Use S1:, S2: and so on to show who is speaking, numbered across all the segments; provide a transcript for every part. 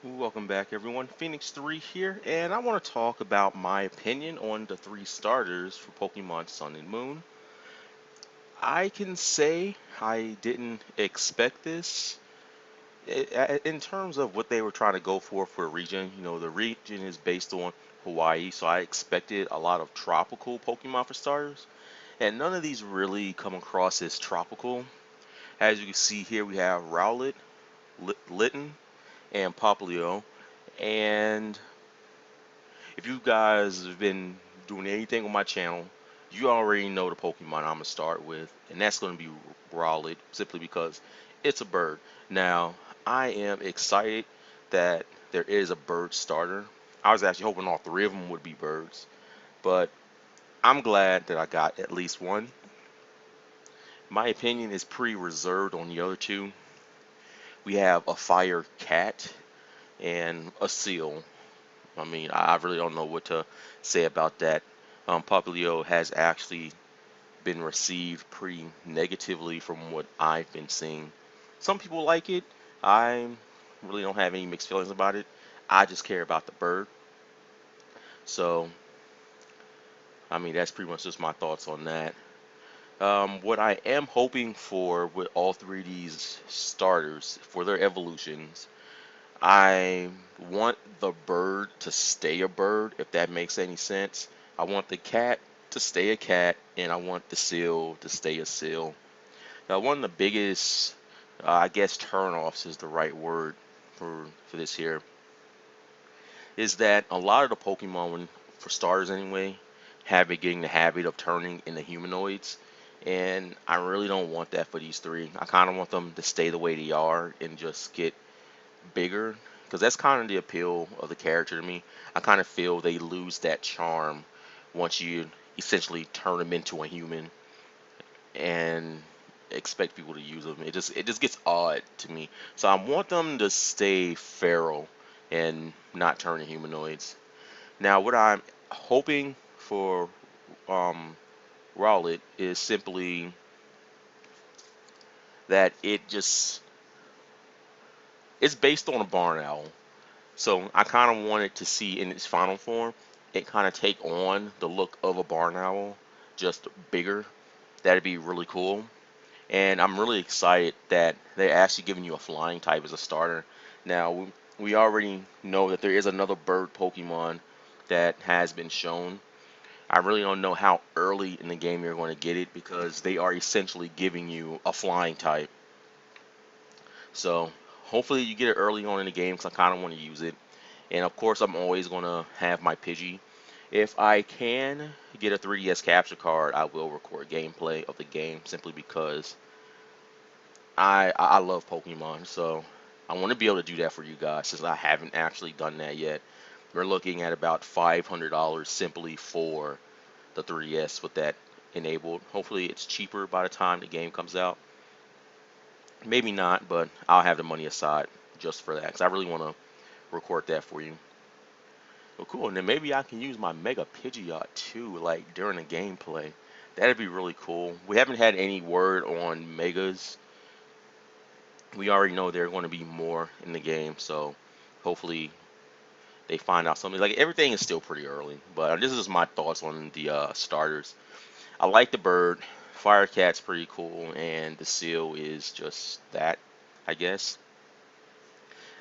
S1: Welcome back, everyone. Phoenix 3 here, and I want to talk about my opinion on the three starters for Pokemon Sun and Moon. I can say I didn't expect this. In terms of what they were trying to go for a region, the region is based on Hawaii, so I expected a lot of tropical Pokemon for starters, and none of these really come across as tropical. As you can see here, we have Rowlett, Litten, and Popplio, and if you guys have been doing anything on my channel, you already know the Pokemon I'm gonna start with, and that's gonna be Rowlet, simply because it's a bird. Now, I am excited that there is a bird starter. I was actually hoping all three of them would be birds, but I'm glad that I got at least one. My opinion is pretty reserved on the other two. We have a fire cat and a seal. I mean, I really don't know what to say about that. Popplio has actually been received pretty negatively from what I've been seeing. Some people like it. I really don't have any mixed feelings about it. I just care about the bird. So, I mean, that's pretty much just my thoughts on that. What I am hoping for with all three of these starters for their evolutions, I want the bird to stay a bird, if that makes any sense. I want the cat to stay a cat, and I want the seal to stay a seal. Now, one of the biggest, I guess, turnoffs is the right word for this here, is that a lot of the Pokemon, for starters anyway, have been getting the habit of turning into humanoids, and I really don't want that for these three. I kind of want them to stay the way they are and just get bigger, because that's kind of the appeal of the character to me. I kind of feel they lose that charm once you essentially turn them into a human and expect people to use them. It just gets odd to me. So I want them to stay feral and not turn to humanoids. Now, what I'm hoping for Rowlet is simply that it's based on a barn owl. So I kind of wanted to see in its final form, it kind of take on the look of a barn owl, just bigger. That'd be really cool. And I'm really excited that they're actually giving you a flying type as a starter. Now, we already know that there is another bird Pokemon that has been shown. I really don't know how early in the game you're going to get it, because they are essentially giving you a flying type. So hopefully you get it early on in the game, because I kind of want to use it. And of course, I'm always going to have my Pidgey. If I can get a 3DS capture card, I will record gameplay of the game, simply because I love Pokemon. So I want to be able to do that for you guys, since I haven't actually done that yet. We're looking at about $500 simply for the 3DS with that enabled. Hopefully it's cheaper by the time the game comes out. Maybe not, but I'll have the money aside just for that, because I really want to record that for you. Well, cool. And then maybe I can use my Mega Pidgeot too, like during the gameplay. That'd be really cool. We haven't had any word on Megas. We already know there are going to be more in the game, so hopefully they find out something. Like, everything is still pretty early, but this is my thoughts on the starters. I like the bird. Firecat's pretty cool, and the seal is just that, I guess.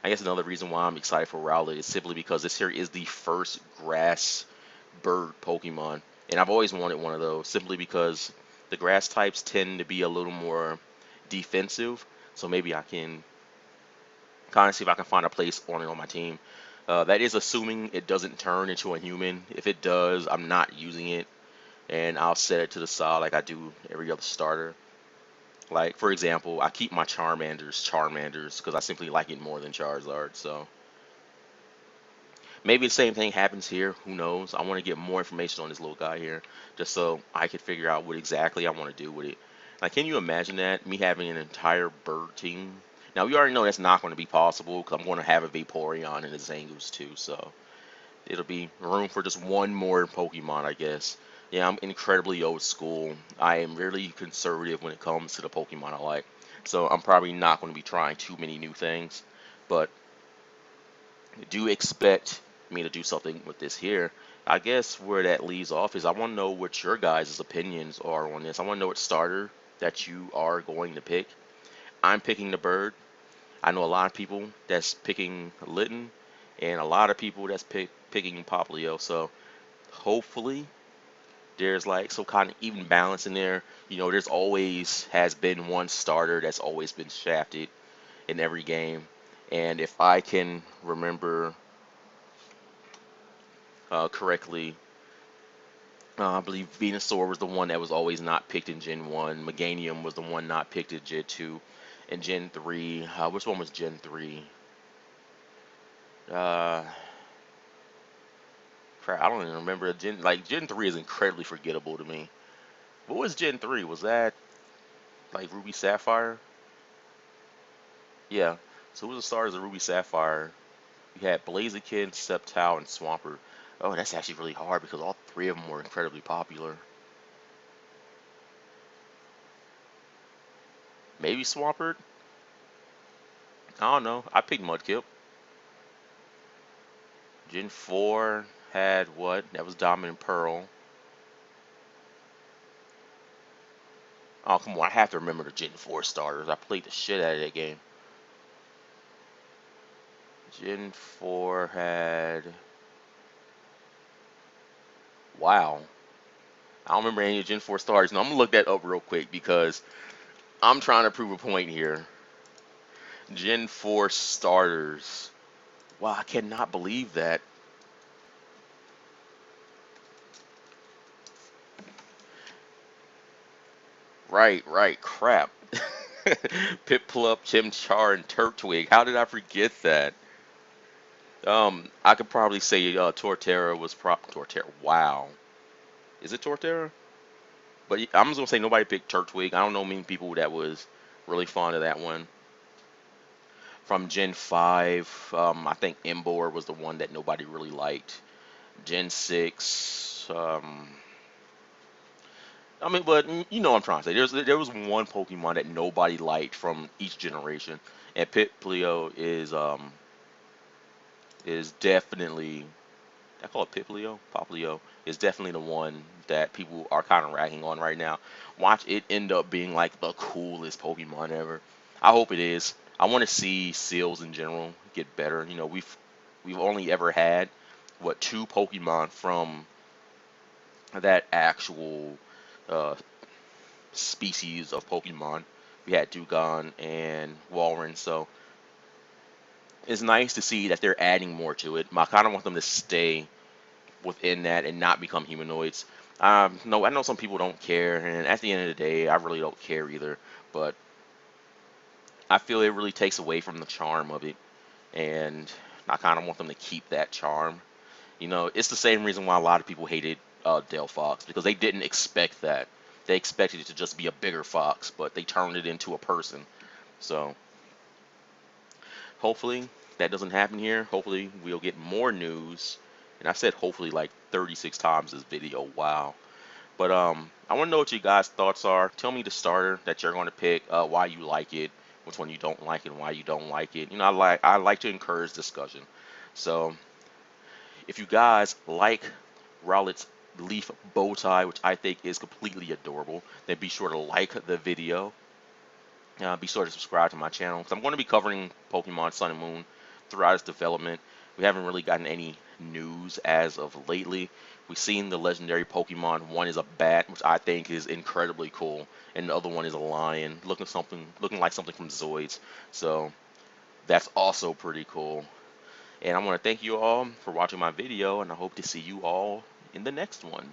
S1: I guess another reason why I'm excited for Rowlet is simply because this here is the first grass bird Pokemon, and I've always wanted one of those, simply because the grass types tend to be a little more defensive. So maybe I can kind of see if I can find a place on it on my team. That is assuming it doesn't turn into a human. If it does, I'm not using it, and I'll set it to the side like I do every other starter. Like, for example, I keep my Charmanders because I simply like it more than Charizard. So maybe the same thing happens here. Who knows? I want to get more information on this little guy here, just so I could figure out what exactly I want to do with it. Like, can you imagine that? Me having an entire bird team. Now, we already know that's not going to be possible, because I'm going to have a Vaporeon and a Zangoose too. So it'll be room for just one more Pokemon, I guess. Yeah, I'm incredibly old school. I am really conservative when it comes to the Pokemon I like. So I'm probably not going to be trying too many new things. But do expect me to do something with this here. I guess where that leaves off is I want to know what your guys' opinions are on this. I want to know what starter that you are going to pick. I'm picking the bird. I know a lot of people that's picking Litton, and a lot of people that's picking Poplio. So hopefully there's like some kind of even balance in there. There's always has been one starter that's always been shafted in every game, and if I can remember correctly, I believe Venusaur was the one that was always not picked in Gen 1. Meganium was the one not picked in Gen 2. And Gen 3, which one was Gen 3? Uh, Crap, I don't even remember. Gen 3 is incredibly forgettable to me. What was Gen 3? Was that like Ruby Sapphire? Yeah. So who was the stars of Ruby Sapphire? You had Blaziken, Sceptile, and Swampert. Oh, that's actually really hard because all three of them were incredibly popular. Maybe Swampert? I don't know. I picked Mudkip. Gen 4 had what? That was Diamond and Pearl. Oh, come on. I have to remember the Gen 4 starters. I played the shit out of that game. Gen 4 had. Wow. I don't remember any of Gen 4 starters. No, I'm going to look that up real quick because I'm trying to prove a point here. Gen 4 starters. Wow, I cannot believe that. Right. Crap. Piplup, Chimchar, and Turtwig. How did I forget that? I could probably say Torterra was Torterra. Wow. Is it Torterra? But I'm just gonna say nobody picked Turtwig. I don't know many people that was really fond of that one. From Gen 5, I think Emboar was the one that nobody really liked. Gen 6, I mean, but you know what I'm trying to say. There was one Pokemon that nobody liked from each generation, and Piplup is definitely, I call it Piplio. Poplio is definitely the one that people are kind of ragging on right now. Watch it end up being like the coolest Pokemon ever. I hope it is. I want to see seals in general get better. We've only ever had what two Pokemon from that actual uh, species of Pokemon. We had Dugong and Walrein, so it's nice to see that they're adding more to it. I kind of want them to stay within that and not become humanoids. No, I know some people don't care, and at the end of the day, I really don't care either. But I feel it really takes away from the charm of it, and I kind of want them to keep that charm. It's the same reason why a lot of people hated Delphox because they didn't expect that. They expected it to just be a bigger fox, but they turned it into a person. So hopefully that doesn't happen here. Hopefully we'll get more news. And I said hopefully like 36 times this video. Wow. But I want to know what you guys' thoughts are. Tell me the starter that you're going to pick, why you like it, which one you don't like, and why you don't like it. I like to encourage discussion. So if you guys like Rowlett's leaf bow tie, which I think is completely adorable, then be sure to like the video. Be sure to subscribe to my channel because I'm going to be covering Pokemon Sun and Moon throughout its development. We haven't really gotten any news as of lately. We've seen the legendary Pokemon. One is a bat, which I think is incredibly cool, and the other one is a lion, looking like something from Zoids. So that's also pretty cool. And I want to thank you all for watching my video, and I hope to see you all in the next one.